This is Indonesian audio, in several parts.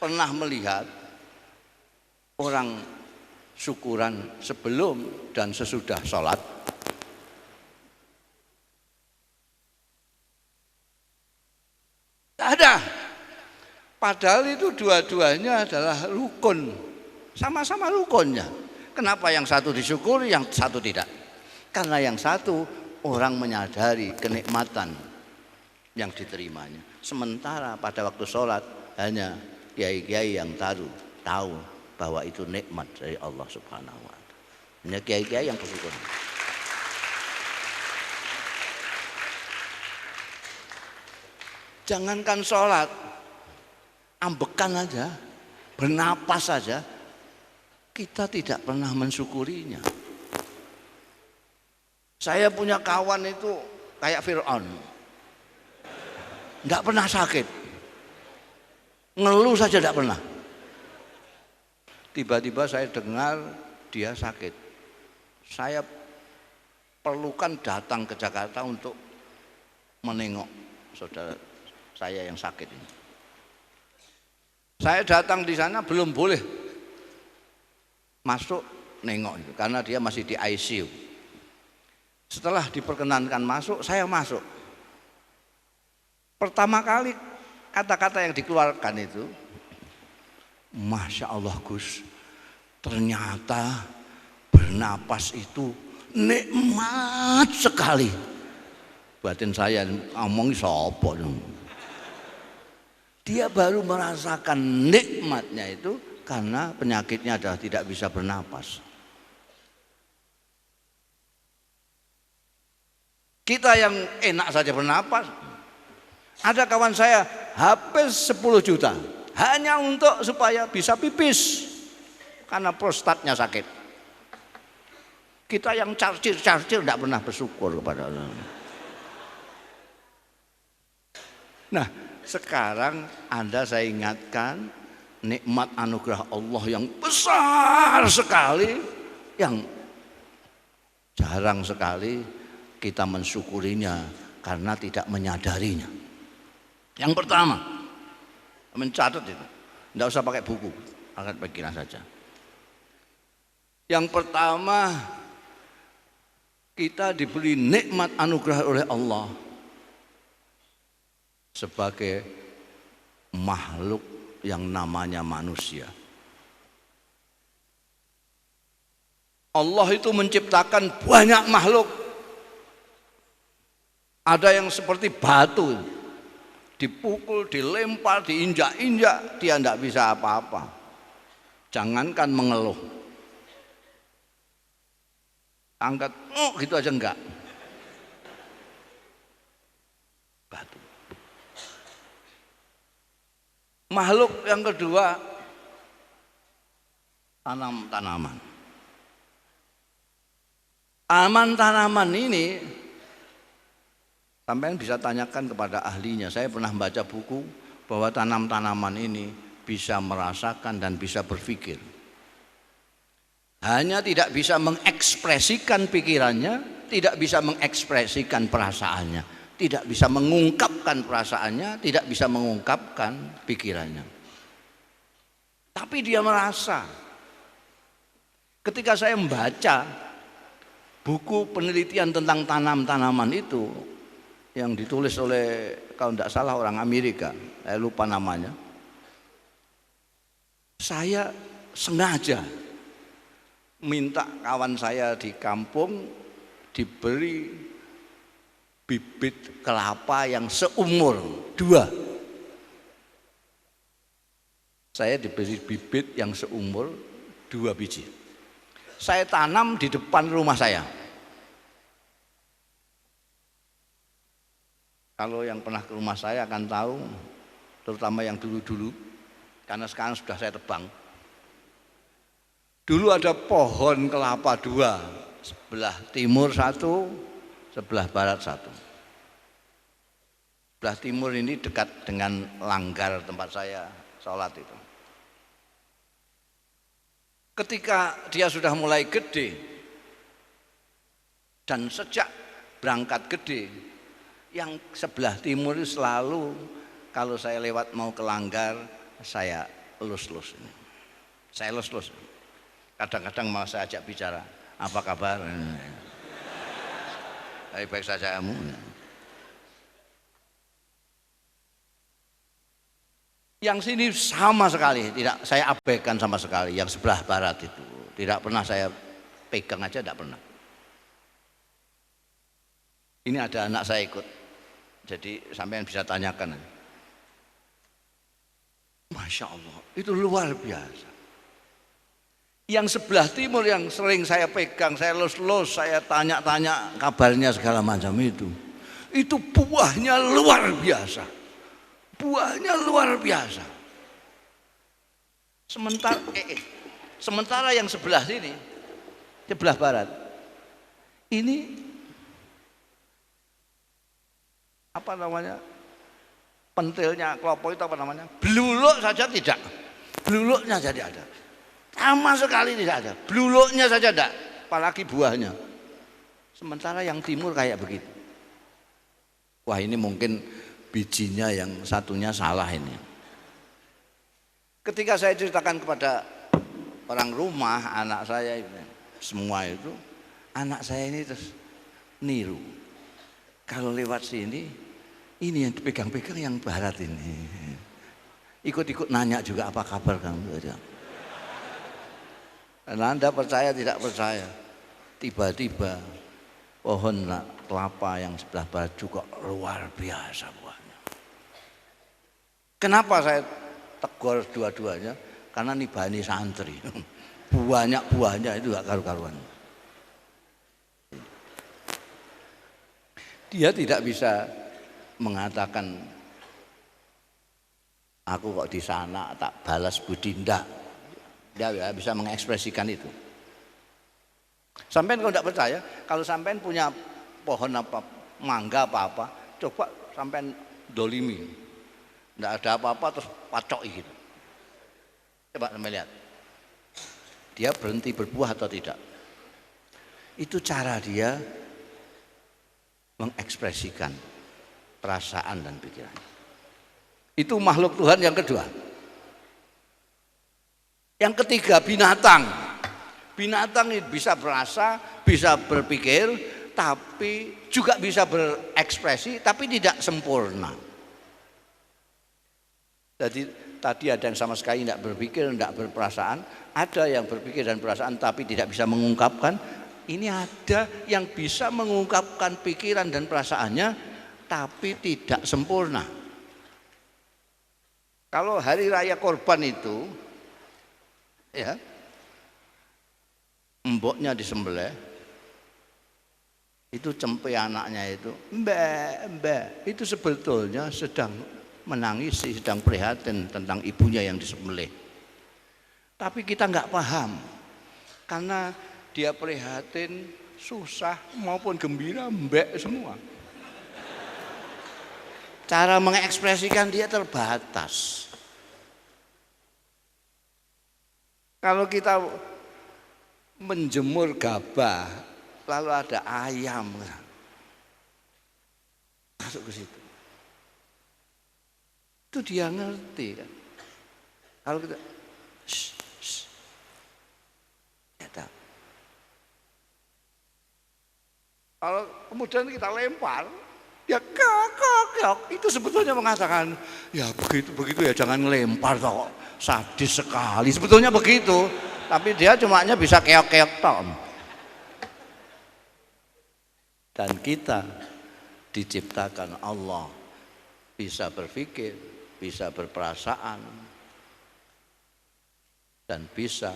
pernah melihat orang syukuran sebelum dan sesudah sholat? Tidak ada. Padahal itu dua-duanya adalah rukun, sama-sama rukunnya. Kenapa yang satu disyukuri, yang satu tidak? Karena yang satu orang menyadari kenikmatan yang diterimanya. Sementara pada waktu sholat hanya kiai-kiai yang tahu bahwa itu nikmat dari Allah Subhanahu wa Ta'ala. Hanya kiai-kiai yang bersyukur. Jangankan sholat, ambekan aja, bernapas saja, kita tidak pernah mensyukurinya. Saya punya kawan itu kayak Fir'aun, nggak pernah sakit, ngeluh saja tidak pernah. Tiba-tiba saya dengar dia sakit, saya perlukan datang ke Jakarta untuk menengok saudara saya yang sakit ini. Saya datang di sana belum boleh masuk nengok itu karena dia masih di ICU. Setelah diperkenankan masuk, saya masuk. Pertama kali kata-kata yang dikeluarkan itu, Masya Allah Gus, ternyata bernapas itu nikmat sekali. Batin saya ngomong sapa dong. Dia baru merasakan nikmatnya itu karena penyakitnya adalah tidak bisa bernapas. Kita yang enak saja bernapas. Ada kawan saya habis 10 juta hanya untuk supaya bisa pipis karena prostatnya sakit. Kita yang carcir tidak pernah bersyukur kepada Allah. Nah, sekarang Anda saya ingatkan nikmat anugerah Allah yang besar sekali, yang jarang sekali kita mensyukurinya karena tidak menyadarinya. Yang pertama, mencatat itu, tidak usah pakai buku, angkat pikiran saja. Yang pertama, kita diberi nikmat anugerah oleh Allah sebagai makhluk yang namanya manusia. Allah itu menciptakan banyak makhluk. Ada yang seperti batu, dipukul, dilempar, diinjak-injak, dia tidak bisa apa-apa. Jangankan mengeluh. Angkat, gitu aja enggak. Batu. Makhluk yang kedua, tanaman. Tanaman ini sampai bisa tanyakan kepada ahlinya. Saya pernah baca buku bahwa tanaman ini bisa merasakan dan bisa berpikir. Hanya tidak bisa mengekspresikan pikirannya, tidak bisa mengekspresikan perasaannya. Tidak bisa mengungkapkan perasaannya, tidak bisa mengungkapkan pikirannya. Tapi dia merasa. Ketika saya membaca buku penelitian tentang tanaman itu yang ditulis oleh, kalau tidak salah, orang Amerika, saya lupa namanya. Saya sengaja minta kawan saya di kampung diberi bibit kelapa yang seumur 2. Saya diberi bibit yang seumur 2 biji. Saya tanam di depan rumah saya. Kalau yang pernah ke rumah saya akan tahu, terutama yang dulu-dulu, karena sekarang sudah saya tebang. Dulu ada pohon kelapa 2, sebelah timur 1, sebelah barat 1. Sebelah timur ini dekat dengan langgar tempat saya sholat itu. Ketika dia sudah mulai gede, dan sejak berangkat gede, yang sebelah timur itu selalu kalau saya lewat mau ke langgar, saya elus-elus ini. Saya elus-elus. Kadang-kadang malah saya ajak bicara, apa kabar? Baik-baik saja kamu. Yang sini sama sekali, tidak saya abaikan sama sekali. Yang sebelah barat itu tidak pernah saya pegang aja, tidak pernah. Ini ada anak saya ikut, jadi sampean bisa tanyakan. Masya Allah, itu luar biasa. Yang sebelah timur yang sering saya pegang, saya los-los, saya tanya-tanya kabarnya segala macam itu buahnya luar biasa. Buahnya luar biasa. Sementara yang sebelah sini, sebelah barat, ini apa namanya? Pentilnya kelopo itu apa namanya? Bluluk saja tidak. Bluluknya jadi ada. Sama sekali tidak ada. Bluluknya saja tidak, apalagi buahnya. Sementara yang timur kayak begitu. Wah, ini mungkin bijinya yang satunya salah ini. Ketika saya ceritakan kepada orang rumah, anak saya semua itu, anak saya ini terus niru. Kalau lewat sini, ini yang dipegang-pegang yang barat ini. Ikut-ikut nanya juga apa kabar kamu. Dan Anda percaya tidak percaya, tiba-tiba pohon kelapa yang sebelah barat juga luar biasa buahnya. Kenapa saya tegur dua-duanya? Karena nibani santri. Banyak buahnya itu gak karu-karuan. Dia tidak bisa mengatakan aku kok di sana tak balas budi, ndak. Dia bisa mengekspresikan itu. Sampean kalau tidak percaya, kalau sampean punya pohon apa, mangga apa, coba sampean dolimi. Tidak ada apa-apa terus pacoki gitu. Coba sampai lihat. Dia berhenti berbuah atau tidak. Itu cara dia mengekspresikan perasaan dan pikiran. Itu makhluk Tuhan yang kedua. Yang ketiga binatang. Binatang itu bisa berasa, bisa berpikir, tapi juga bisa berekspresi, tapi tidak sempurna. Jadi tadi ada yang sama sekali tidak berpikir, tidak berperasaan, ada yang berpikir dan perasaan tapi tidak bisa mengungkapkan. Ini ada yang bisa mengungkapkan pikiran dan perasaannya tapi tidak sempurna. Kalau hari raya korban itu, ya, mboknya disembelih, itu cempe anaknya itu, mbak, itu sebetulnya sedang menangis, sedang prihatin tentang ibunya yang disembelih. Tapi kita nggak paham, karena dia prihatin, susah maupun gembira, mbek semua. Cara mengekspresikan dia terbatas. Kalau kita menjemur gabah, lalu ada ayam masuk ke situ. Itu dia ngerti kan. Kalau kita ya tahu. Kalau kemudian kita lempar, ya kok itu sebetulnya mengatakan ya begitu ya, jangan ngelempar toh, sadis sekali. Sebetulnya begitu, tapi dia cuma bisa keok-keok toh. Dan kita diciptakan Allah bisa berpikir, bisa berperasaan, dan bisa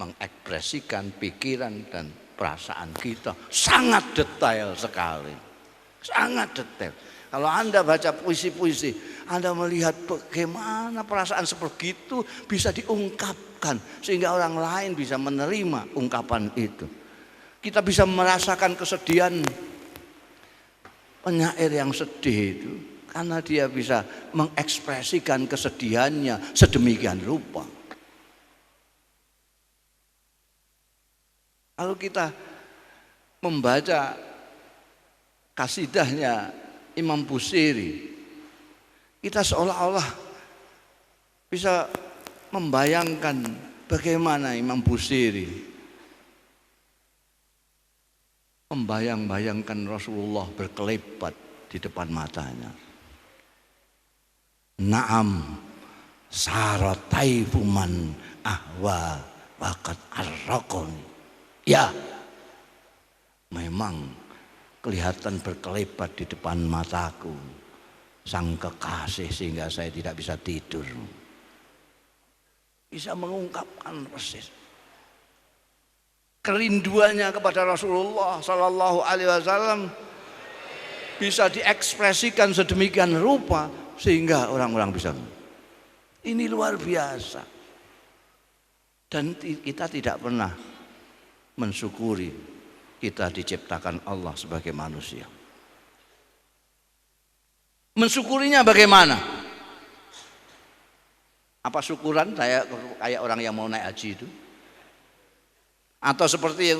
mengekspresikan pikiran dan perasaan kita sangat detail sekali, sangat detail. Kalau Anda baca puisi-puisi, Anda melihat bagaimana perasaan seperti itu bisa diungkapkan sehingga orang lain bisa menerima ungkapan itu. Kita bisa merasakan kesedihan penyair yang sedih itu karena dia bisa mengekspresikan kesedihannya sedemikian rupa. Kalau kita membaca kasidahnya Imam Busiri, kita seolah-olah bisa membayangkan bagaimana Imam Busiri membayang-bayangkan Rasulullah berkelebat di depan matanya. Naam sarat taifuman ahwa waqad arraqani. Ya, memang kelihatan berkelebat di depan mataku sang kekasih sehingga saya tidak bisa tidur. Bisa mengungkapkan persis kerinduannya kepada Rasulullah Sallallahu Alaihi Wasallam, bisa diekspresikan sedemikian rupa sehingga orang-orang bisa. Ini luar biasa. Dan kita tidak pernah mensyukuri kita diciptakan Allah sebagai manusia. Mensyukurinya bagaimana? Apa syukuran saya kayak orang yang mau naik haji itu? Atau seperti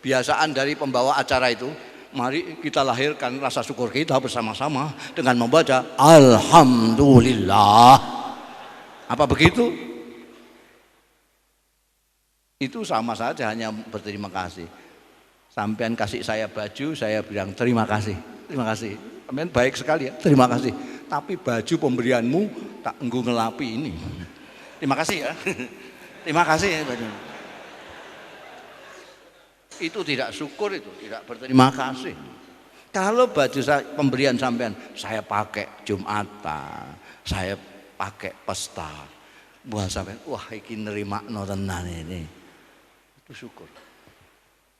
biasaan dari pembawa acara itu, mari kita lahirkan rasa syukur kita bersama-sama dengan membaca Alhamdulillah. Apa begitu? Itu sama saja, hanya berterima kasih. Sampean kasih saya baju, saya bilang terima kasih. Terima kasih. Sampean baik sekali ya, terima kasih. Tapi baju pemberianmu tak ngelapi ini. Terima kasih ya. Terima kasih ya baju. Itu tidak syukur, itu tidak berterima kasih. Kalau baju pemberian sampean saya pakai Jumatan, saya pakai pesta, buat sampean wah iki nerimakno tenan ini. Itu syukur.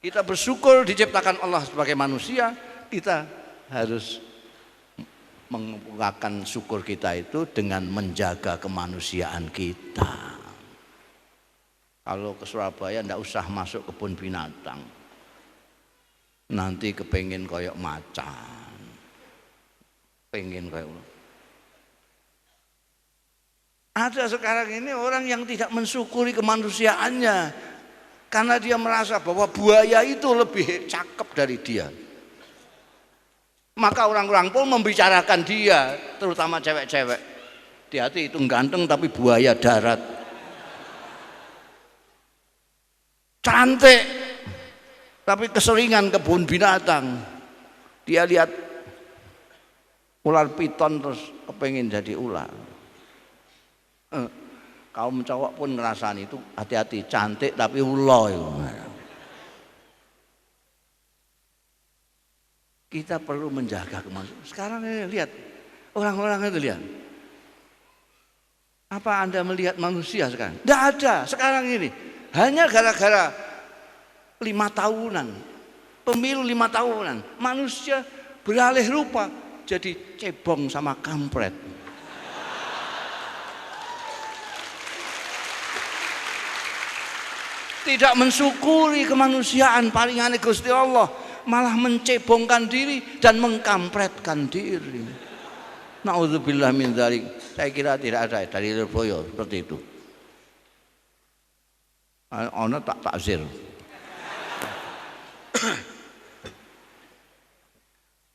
Kita bersyukur diciptakan Allah sebagai manusia, kita harus mengungkapkan syukur kita itu dengan menjaga kemanusiaan kita. Kalau ke Surabaya ndak usah masuk kebun binatang, nanti kepengen koyok macan, pengen koyok. Ada sekarang ini orang yang tidak mensyukuri kemanusiaannya karena dia merasa bahwa buaya itu lebih cakep dari dia. Maka orang-orang pun membicarakan dia, terutama cewek-cewek. Hati-hati itu ganteng tapi buaya darat. Cantik tapi keseringan kebun binatang. Dia lihat ular piton terus kepengen jadi ular. Kaum cowok pun ngerasain itu, hati-hati cantik tapi ulo. Kita perlu menjaga kemanusiaan. Sekarang ini lihat orang-orang itu, lihat. Apa Anda melihat manusia sekarang? Tidak ada sekarang ini. Hanya gara-gara 5 tahunan, pemilu 5 tahunan, manusia beralih rupa jadi cebong sama kampret. Tidak mensyukuri kemanusiaan paringane Gusti Allah, malah mencebongkan diri dan mengkampretkan diri. Nauzubillah min dzalik. Saya kira tidak ada dari Lirboyo seperti itu. Ono tak takzir.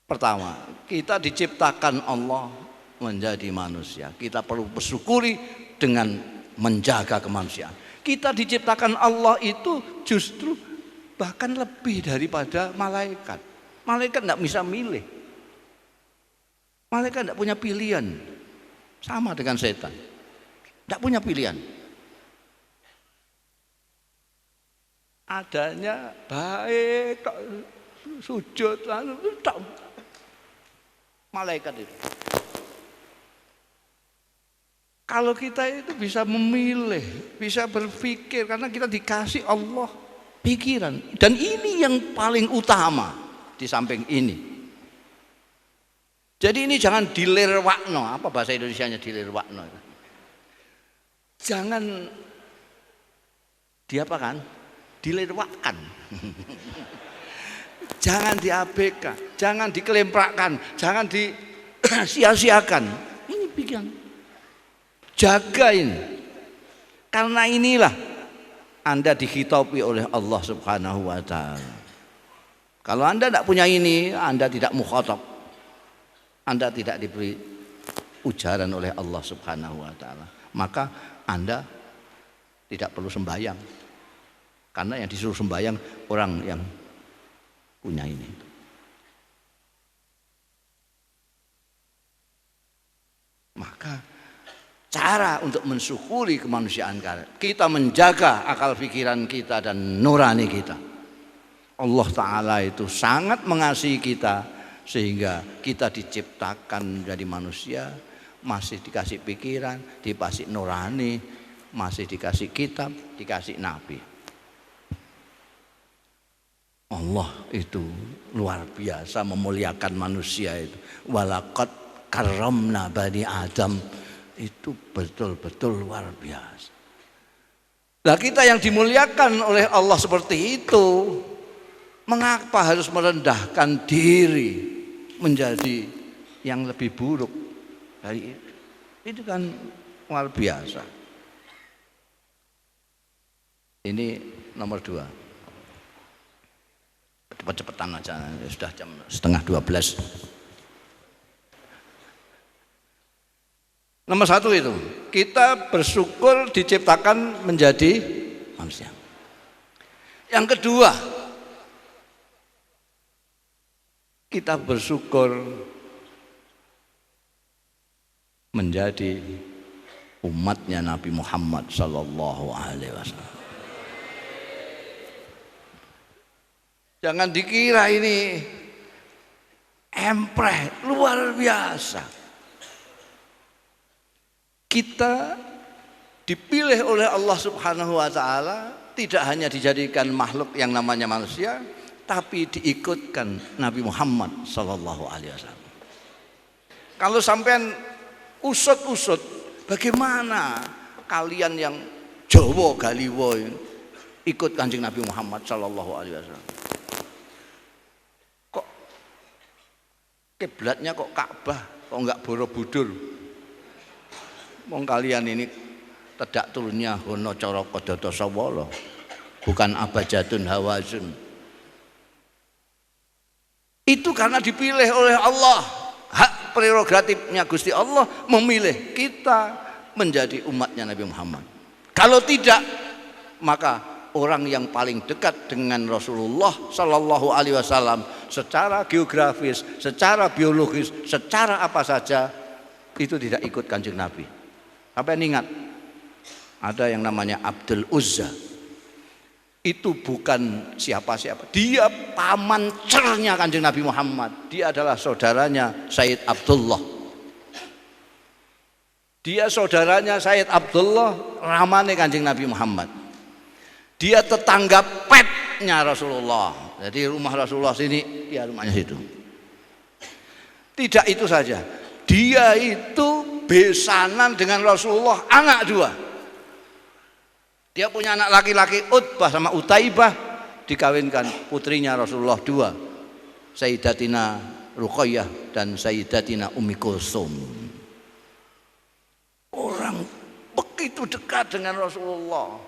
Pertama, kita diciptakan Allah menjadi manusia. Kita perlu bersyukuri dengan menjaga kemanusiaan. Kita diciptakan Allah itu justru bahkan lebih daripada malaikat. Malaikat tidak bisa milih. Malaikat tidak punya pilihan. Sama dengan setan. Tidak punya pilihan. Adanya baik, sujud lalu tak malaikat itu. Kalau kita itu bisa memilih, bisa berpikir karena kita dikasih Allah pikiran, dan ini yang paling utama di samping ini. Jadi ini jangan dilirwakno, apa bahasa Indonesianya dilirwakno? Jangan diapakan? Dilirwakkan. Jangan diabaikan, jangan dikelemprakkan, jangan disia-siakan. Ini pikiran. Jagain. Karena inilah Anda dikhitabi oleh Allah Subhanahu wa taala. Kalau Anda tidak punya ini, Anda tidak mukhatab. Anda tidak diberi ujaran oleh Allah Subhanahu wa taala. maka Anda tidak perlu sembahyang. Karena yang disuruh sembahyang orang yang punya ini. Maka cara untuk mensyukuri kemanusiaan kita menjaga akal pikiran kita dan nurani kita. Allah Ta'ala itu sangat mengasihi kita sehingga kita diciptakan menjadi manusia, masih dikasih pikiran, dikasih nurani, masih dikasih kitab, dikasih nabi. Allah itu luar biasa memuliakan manusia itu. Walaqad karramna bani Adam, itu betul-betul luar biasa. Nah, kita yang dimuliakan oleh Allah seperti itu, mengapa harus merendahkan diri menjadi yang lebih buruk dari itu? Itu kan luar biasa. Ini nomor 2. Cepet-cepetan aja, sudah jam 11:30. Nomor 1 itu, kita bersyukur diciptakan menjadi manusia. Yang kedua, kita bersyukur menjadi umatnya Nabi Muhammad sallallahu alaihi wasallam. Jangan dikira ini empreh, luar biasa. Kita dipilih oleh Allah Subhanahu wa taala tidak hanya dijadikan makhluk yang namanya manusia, tapi diikutkan Nabi Muhammad sallallahu alaihi wasallam. Kalau sampean usut-usut, bagaimana kalian yang Jawa Galiwo ikut Kanjeng Nabi Muhammad sallallahu alaihi wasallam? Kok kiblatnya kok Ka'bah, kok enggak Borobudur? Wong kalian ini tedak turunnya Hono Coroko Dotosowolo, bukan Abajadun Hawazun. Itu karena dipilih oleh Allah. Hak prerogatifnya Gusti Allah memilih kita menjadi umatnya Nabi Muhammad. Kalau tidak, maka orang yang paling dekat dengan Rasulullah Sallallahu Alaihi Wasallam secara geografis, secara biologis, secara apa saja itu tidak ikut Kanjeng Nabi. Apa yang ingat? Ada yang namanya Abdul Uzza. Itu bukan siapa-siapa. Dia paman cernya Kanjeng Nabi Muhammad. Dia adalah saudaranya Sayyid Abdullah. Dia saudaranya Sayyid Abdullah, ramane Kanjeng Nabi Muhammad. Dia tetangga petnya Rasulullah. Jadi rumah Rasulullah sini, dia rumahnya situ. Tidak itu saja. Dia itu besanan dengan Rasulullah, anak 2. Dia punya anak laki-laki Utbah sama Utaibah, dikawinkan putrinya Rasulullah 2, Sayyidatina Ruqayyah dan Sayyidatina Ummi Kulsum. Orang begitu dekat dengan Rasulullah.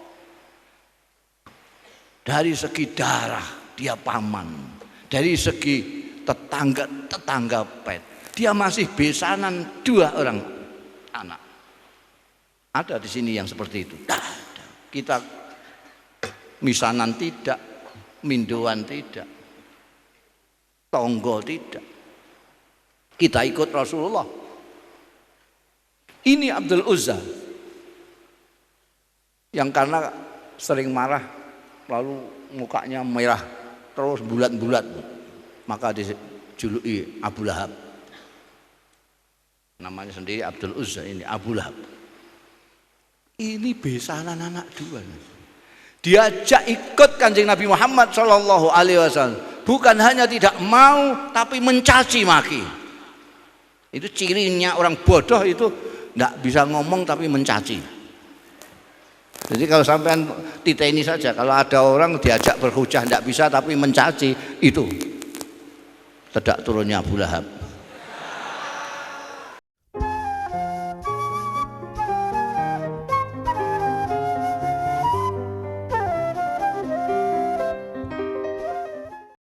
Dari segi darah dia paman, dari segi tetangga pet, dia masih besanan 2 orang anak. Ada di sini yang seperti itu. Kita misanan tidak, mindoan tidak, tonggo tidak. Kita ikut Rasulullah. Ini Abdul Uzza yang karena sering marah lalu mukanya merah terus bulat-bulat, maka dijuluki Abu Lahab. Namanya sendiri Abdul Uzza, ini Abu Lahab. Ini besanan anak 2. Diajak ikut Kanjeng Nabi Muhammad sallallahu alaihi wasallam. Bukan hanya tidak mau, tapi mencaci maki. Itu cirinya orang bodoh, itu enggak bisa ngomong tapi mencaci. Jadi kalau sampean titeni saja, kalau ada orang diajak berhujah enggak bisa tapi mencaci, itu tedak turunnya Abu Lahab.